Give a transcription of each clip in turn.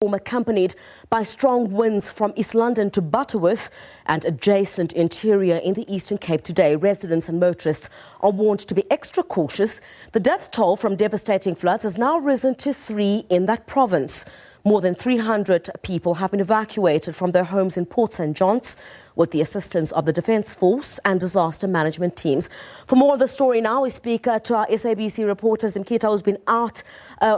Accompanied by strong winds from East London to Butterworth and adjacent interior in the Eastern Cape today. Residents and motorists are warned to be extra cautious. The death toll from devastating floods has now risen to 3 in that province. More than 300 people have been evacuated from their homes in Port St. John's with the assistance of the Defence Force and disaster management teams. For more of the story now, we speak to our SABC reporter Zimkhitha, who's been out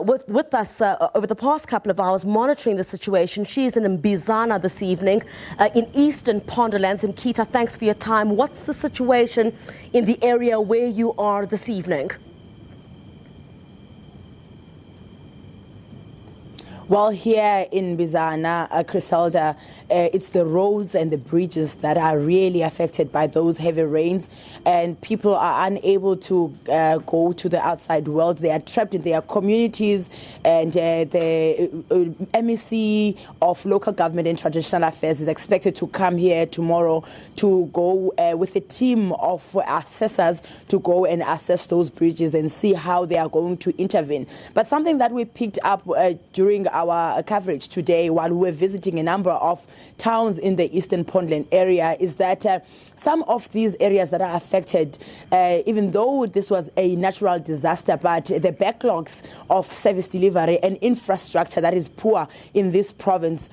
with us over the past couple of hours monitoring the situation. She's in Mbizana this evening in Eastern Ponderland. Zimkhitha, thanks for your time. What's the situation in the area where you are this evening? Well, here in Mbizana, Criselda, it's the roads and the bridges that are really affected by those heavy rains, and people are unable to go to the outside world. They are trapped in their communities, and the MEC of Local Government and Traditional Affairs is expected to come here tomorrow to go with a team of assessors to go and assess those bridges and see how they are going to intervene. But something that we picked up during our coverage today while we were visiting a number of towns in the Eastern Ponderland area is that some of these areas that are affected, even though this was a natural disaster, but the backlogs of service delivery and infrastructure that is poor in this province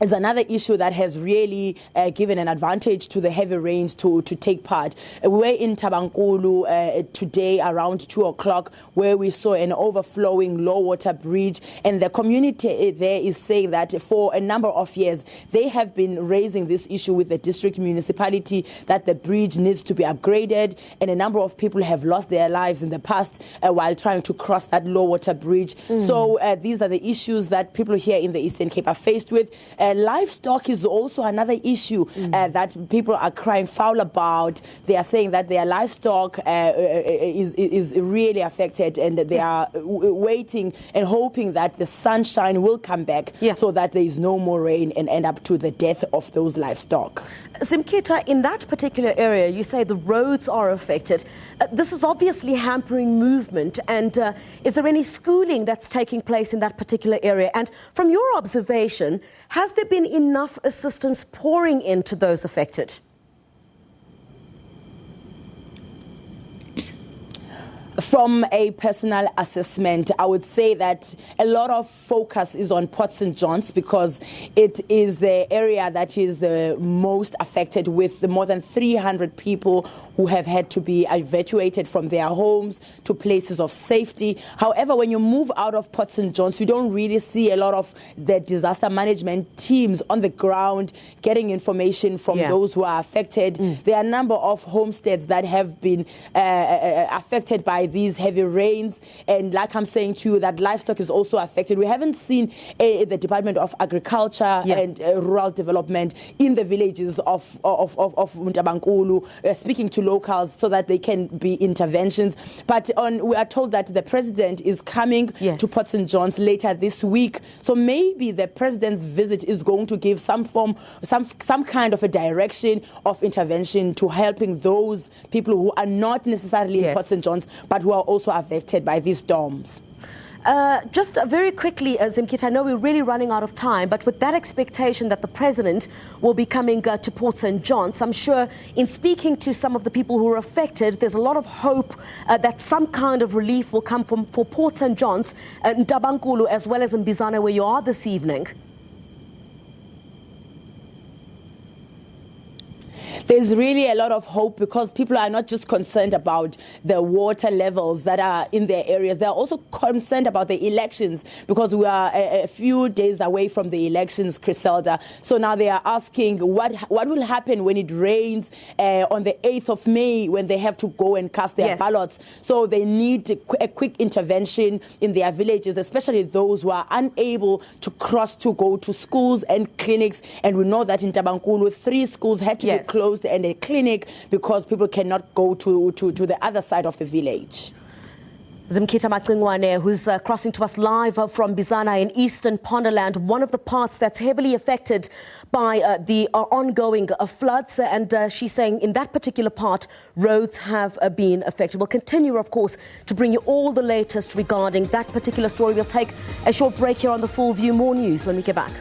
is another issue that has really given an advantage to the heavy rains to take part. We're in Tabankulu today around 2 o'clock, where we saw an overflowing low water bridge, and the community there is saying that for a number of years they have been raising this issue with the district municipality that the bridge needs to be upgraded, and a number of people have lost their lives in the past while trying to cross that low water bridge. So these are the issues that people here in the Eastern Cape are faced with. Livestock is also another issue that people are crying foul about. They are saying that their livestock is really affected, and they are waiting and hoping that the sunshine will come back so that there is no more rain and end up to the death of those livestock. Zimkhitha, in that particular area, you say the roads are affected. This is obviously hampering movement, and is there any schooling that's taking place in that particular area? And from your observation, has there been enough assistance pouring into those affected? From a personal assessment, I would say that a lot of focus is on Port St. John's because it is the area that is the most affected, with the more than 300 people who have had to be evacuated from their homes to places of safety. However, when you move out of Port St. John's, you don't really see a lot of the disaster management teams on the ground getting information from those who are affected. There are a number of homesteads that have been affected by these heavy rains, and like I'm saying to you, that livestock is also affected. We haven't seen the Department of Agriculture and Rural Development in the villages of Ntabankulu speaking to locals so that they can be interventions. But we are told that the president is coming to Port St. John's later this week, so maybe the president's visit is going to give some kind of a direction of intervention to helping those people who are not necessarily in Port St. John's but who are also affected by these storms. Just very quickly, Zimkhitha, I know we're really running out of time, but with that expectation that the president will be coming to Port St. John's, I'm sure in speaking to some of the people who are affected, there's a lot of hope that some kind of relief will come for Port St. John's, Ntabankulu, as well as in Mbizana, where you are this evening. There's really a lot of hope because people are not just concerned about the water levels that are in their areas. They're also concerned about the elections because we are a few days away from the elections, Criselda. So now they are asking what will happen when it rains on the 8th of May when they have to go and cast their ballots. So they need a quick intervention in their villages, especially those who are unable to cross to go to schools and clinics. And we know that in Tabankulu, 3 schools had to be closed and a clinic because people cannot go to the other side of the village. Zimkhitha Macingwane, who's crossing to us live from Bizana in eastern Ponderland, one of the parts that's heavily affected by the ongoing floods. And she's saying in that particular part, roads have been affected. We'll continue, of course, to bring you all the latest regarding that particular story. We'll take a short break here on The Full View. More news when we get back.